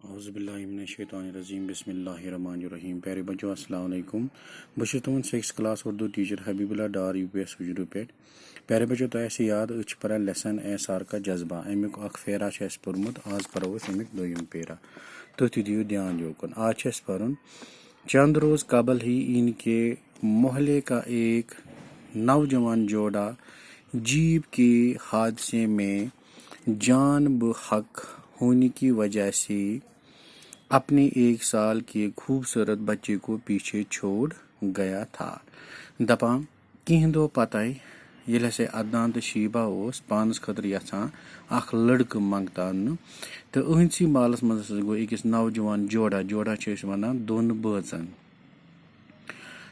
اعوذ باللہ من الشیطان الرجیم بسم اللہ الرحمن الرحیم پیارے بچوں السلام علیکم بہٕ چھُس تُہُنٛد 6th کلاس اردو ٹیچر حبیب اللہ ڈار یو پی ایس سُجرو پٮ۪ٹھ پیارے بچوں تۄہہِ آسہِ یاد أسۍ چھِ پران لیسن احسار کا جذبہ امیُک اکھ پھیرا چھُ اَسہِ پوٚرمُت آز پرو أسۍ امیُک دوٚیِم پھیرا تُہۍ تہِ دِیِو دھیان یوکُن آز چھُ اَسہِ پرُن چند روز قبل ہی ان کے محلے کا ایک نوجوان جوڑا جیپ کے حادثے میں جان بحق ہونے کی وجہ سے اپنے 1 سال کے خوبصورت بچے کو پیچھے چھوڑ گیا تھا دپان کینٛہہ دۄہ پتے ییٚلہِ ہسا عدنان تہٕ شیبہ اوس پانس خٲطرٕ یژھان اکھ لڑکہٕ منٛگتاونہٕ تہٕ أہنٛدسٕے محلس منٛز ہسا گوٚو أکِس نوجوان جوڑا چھِ أسۍ ونان دۄن بٲژن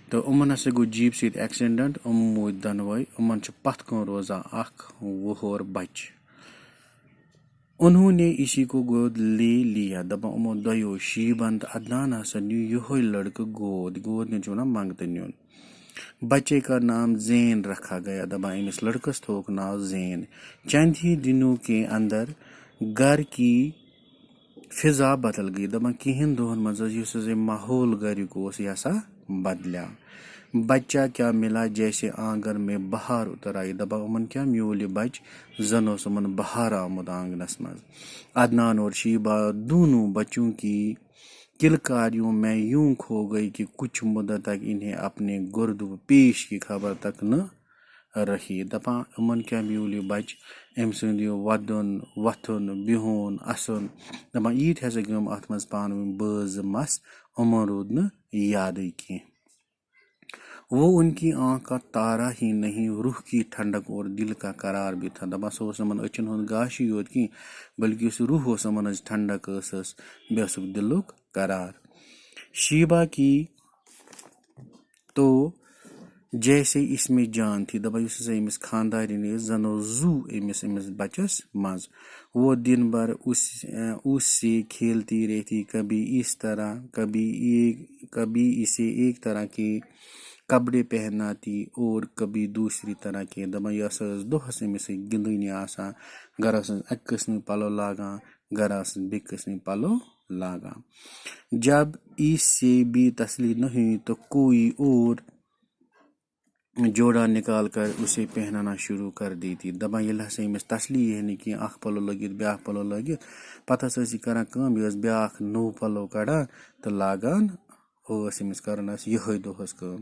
تہٕ یِمن ہسا گوٚو جیٖپ سۭتۍ ایکسیڈنٹ یِم موٗدۍ دۄنوے یِمن چھُ پتھ کُن روزان اکھ وُہُر بچہِ انہوں نے اسی کو گود لے لیا دپان یِمو دۄیو شیٖبن تہٕ عدنان ہسا نیوٗ یِہوے لڑکہٕ گود نیُن چھِ ونان منٛگتہٕ نیُن بچے کا نام زین رکھا گیا دپان أمِس لڑکس تھووُکھ ناو زین چند ہی دنوں کے اندر گھر کی فضا بدل گئی دپان کینٛہن دۄہن منٛز یُس ہسا ماحول گریُک اوس یہِ ہسا بدلیو بچہ کیا ملا جیسے آنگن میں بہار اتر آئی دپان یِمن کیاہ میوٗل یہِ بچہِ زن اوس یِمن بہار آمُت آنگنس منٛز عدنان اور شیبہ دونوں بچوں کی کلکاریوں میں یوں کھو گئی کہ کچھ مدت تک انہیں اپنے گرد و پیش کی خبر تک نہ رہی دپان یِمن کیاہ میوٗل یہِ بچہِ أمۍ سُنٛد یہِ ودُن وۄتھُن بِہُن اسُن دپان ییٖتۍ ہسا گٔے یِم اتھ منٛز پانہٕ ؤنۍ بٲژ زٕ مس یِمن روٗد نہٕ یادٕے کینٛہہ وہ ان کی آنکھ کا تارا ہی نہیں روح کی ٹھنڈک اور دل کا قرار بھی تھا دپان سُہ اوس یِمن أچھن ہُنٛد گاشٕے یوت کینٛہہ بلکہ یُس روح اوس یِمن ہٕنٛز ٹھنڈک ٲسٕس بیٚیہِ اوسُکھ دلُک قرار شیبہ کی تو جیسے اس میں جان تھی دپان یُس ہسا أمِس خاندارنۍ ٲس زن اوس زُو أمِس بچس منٛز وہ دن بھر اس سے کھیلتی رہتی کبھی اس طرح کبھی اسے ایک طرح کے کپڑے پہناتی اور کبھی دوسری طرح کے دپان یہِ ہسا ٲس دۄہس أمِس سۭتۍ گِنٛدٲنی آسان گرا ٲسٕس اکہِ قٕسمٕکۍ پلو لاگان گرا ٲسٕس بیٚیہِ قٕسمٕکۍ پلو لاگان جب اس سے بھی تسلی نہ ہوئی تو کوئی اور جوڑا نکال کر اسے پہنانا شروع کر دیتی دپان ییٚلہِ ہسا أمِس تسلی یی نہٕ کینٛہہ اکھ پلو لٲگِتھ بیاکھ پلو لٲگِتھ پتہٕ ہسا ٲس یہِ کران کٲم یہِ ٲس بیاکھ نوٚو پلو کڑان تہٕ لاگان ٲس أمِس کران ٲس یِہوے دۄہس کٲم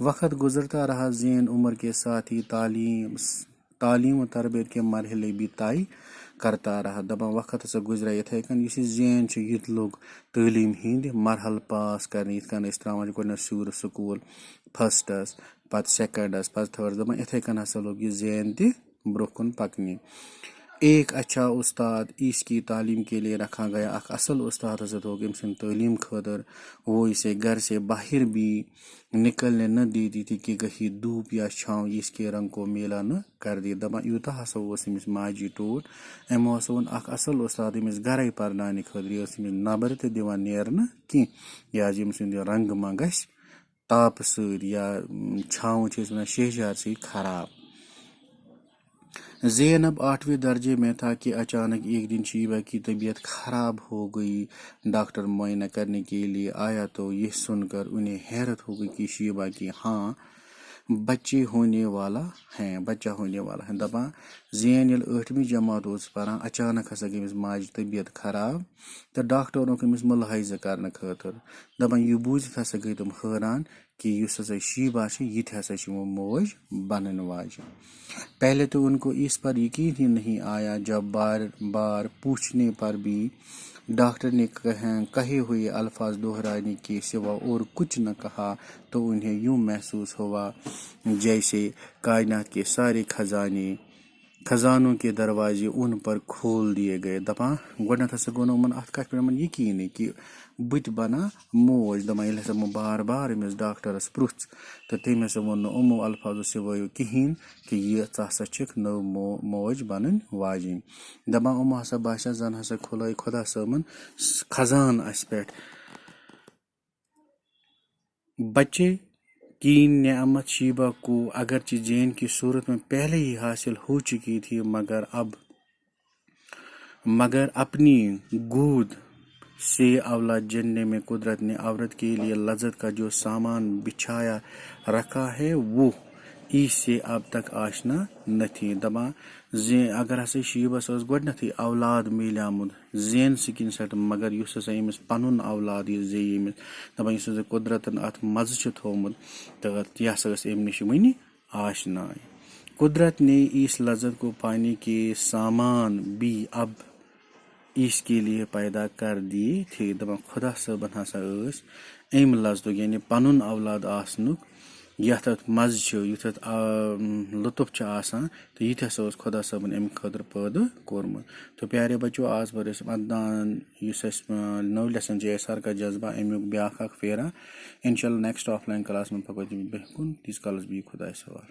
وقت گزرتا رہا زین عمر کے ساتھ ہی تعلیم و تربیت کے مرحلے بھی طے کرتا رہا دپان وقت ہسا گُزرے یِتھے کٔنۍ یُس یہِ زین چھُ یہِ تہِ لوٚگ تعلیٖم ہِنٛدۍ مرحلہٕ پاس کرنہِ یِتھ کٔنۍ أسۍ تراوان چھِ گۄڈٕنیتھ شُر سکوٗل فسٹس پتہٕ سیکنڈس پتہٕ تھٲڈس دپان یِتھے کٔنۍ ہسا لوٚگ یہِ زین تہِ برونٛہہ کُن پکنہِ ایک اچھا استاد اس کی تعلیم کے لیے رکھا گیا اکھ اصل استاد ہسا تھوٚوُکھ أمۍ سٕنٛدِ تعلیٖم خٲطرٕ وہ اسے گھر سے باہر بھی نکلنے نہ دیتی تھی کہ کہیں دھوپ یا چھاؤں اس کے رنگ کو میلا نہ کر دی دپان یوٗتاہ ہسا اوس أمِس ماجی ٹوٹھ أمۍ ہسا ووٚن اکھ اصل استاد أمِس گرے پرناونہٕ خٲطرٕ یہِ ٲس أمِس نبرٕ تہِ دِوان نیرنہٕ کینٛہہ یہِ حظ ییٚمہِ سُنٛد یہِ رنگ ما گژھِ تاپہٕ سۭتۍ یا چھاوٕ چھِ أسۍ ونان شہجار سۭتۍ خراب زینب 8ویں درجے میں تھا کہ اچانک ایک دن شیبہ کی طبیعت خراب ہو گئی ڈاکٹر معائنہ کرنے کے لیے آیا تو یہ سن کر انہیں حیرت ہو گئی کہ شیبہ کی بچہ ہونے والا ہے دپان زین ییٚلہِ 8ویں جماعت اوس پران اچانک ہسا گٔے أمِس ماجہِ طبیعت خراب تہٕ ڈاکٹر اوٚنُکھ أمِس مُلحظہ کرنہٕ خٲطرٕ دپان یہِ بوٗزِتھ ہسا گٔے تِم حٲران کہ یُس ہسا شیبہ چھِ یہِ تہِ ہسا چھِ یِمو موج بنن واجِن پہلے تو ان کو اس پر یقین ہی نہیں آیا جب بار بار پوچھنے پر بھی ڈاکٹر نے کہے ہوئے الفاظ دہرانے کے سوا اور کچھ نہ کہا تو انہیں یوں محسوس ہوا جیسے کائنات کے سارے خزانوں کے دروازے ان پر کھول دیے گئے دپان گۄڈنیتھ ہسا گوٚو نہٕ یِمن اتھ کتھِ پٮ۪ٹھ یِمن یقیٖنٕے کہِ بہٕ تہِ بنا موج دپان ییٚلہِ ہسا یِمو بار بار أمِس ڈاکٹرس پرُژھ تہٕ تٔمۍ ہسا ووٚن نہٕ یِمو الفاظو سوٲیو کہیٖنۍ کہِ یہِ ژٕ ہسا چھکھ نٔو موج بنٕنۍ واجِنۍ دپان یِمو ہسا باسیٚو زن ہسا کھُلٲے خۄدا صٲبن خزان اسہِ پٮ۪ٹھ بچے کی نعمت شیبہ کو اگرچہ زین کی صورت میں پہلے ہی حاصل ہو چکی تھی مگر اپنی گود سے اولاد جننے میں قدرت نے عورت کے لیے لذت کا جو سامان بچھایا رکھا ہے وہ اس سے اب تک آشنا نہ تھی. دپان اگر ہسا شیبس گۄڈنیتھٕے اولاد میلیامُت زین سکن سیٹ مگر یُس ہسا أمِس پنُن اولاد یہِ زیٚیہِ أمِس دپان یُس ہسا قدرتن اتھ مزٕ چھُ تھومُت تہٕ یہِ ہسا ٲس أمۍ نِش وٕنہِ آشناے. قدرت نے اس لذت کو پانے کے سامان بھی اب اس کے لیے پیدا کر دیے تھے. دپان خدا صٲبن ہسا ٲس أمۍ لذتُک یعنی پنُن اولاد آسنُک یتھ اتھ مزٕ چھُ یُتھ اتھ لطف چھُ آسان تہٕ یہِ تہِ ہسا اوس خدا صٲبن امہِ خٲطرٕ پٲدٕ کوٚرمُت. تو پیارے بچو آز پر أسۍ یُس اَسہِ نٔو لیسن چھِ ایس آر کا جذبہ امیُک بیاکھ اکھ پھیرا. انشاء اللہ نیکسٹ آف لائن کلاس منٛز پکو تیٚلہِ برٛونٛہہ کُن تیٖتِس کالس بِہِو خۄدایس حوالہٕ.